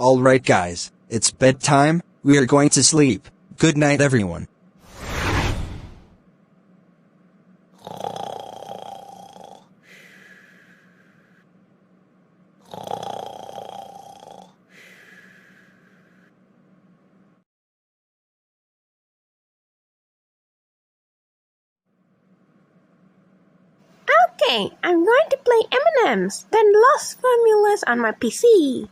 Alright guys, it's bedtime, we are going to sleep. Good night everyone. Okay, I'm going to play M&M's, then Lost Formulas on my PC.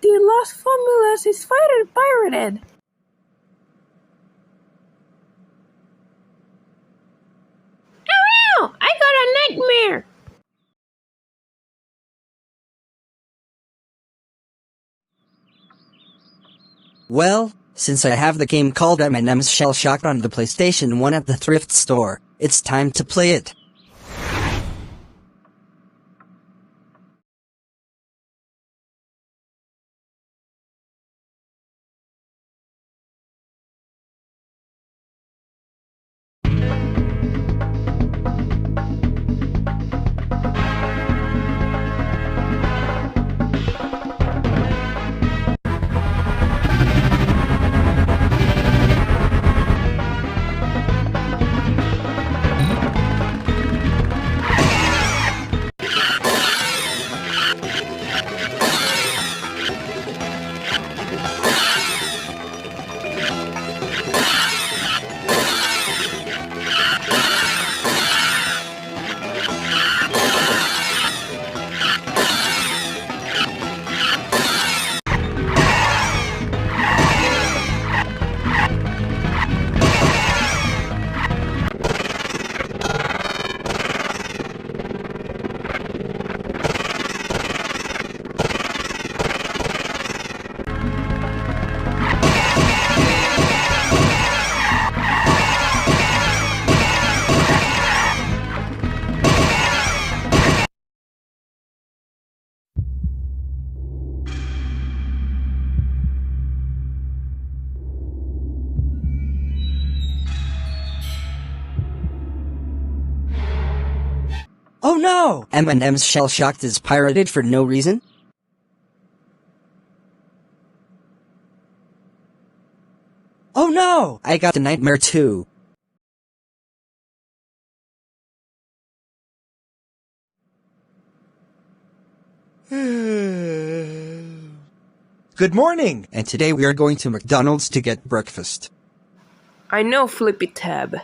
The Lost Formulas is pirated. Oh no! I got a nightmare! Well, since I have the game called M&M's Shell Shock on the PlayStation 1 at the thrift store, it's time to play it. Oh no! M&M's Shell Shocked is pirated for no reason? Oh no! I got a nightmare too. Good morning! And today we are going to McDonald's to get breakfast. I know, Flippy Tab.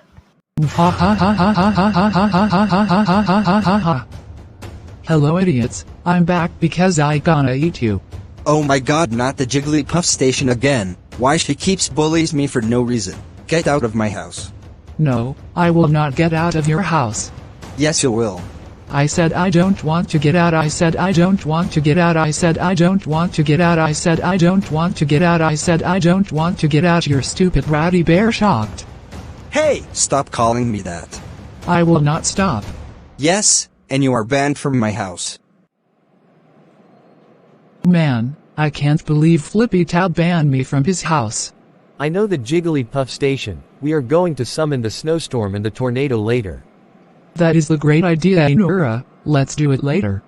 Hello idiots, I'm back because I gonna eat you. Oh my god, not the Jigglypuff station again. Why she keeps bullies me for no reason. Get out of my house. No, I will not get out of your house. Yes you will. I said I don't want to get out. I said I don't want to get out. I said I don't want to get out. I said I don't want to get out. I said I don't want to get out. You're stupid ratty bear shocked. Hey, stop calling me that. I will not stop. Yes, and you are banned from my house. Man, I can't believe Flippy Tab banned me from his house. I know the Jigglypuff station. We are going to summon the snowstorm and the tornado later. That is the great idea, Inura. Let's do it later.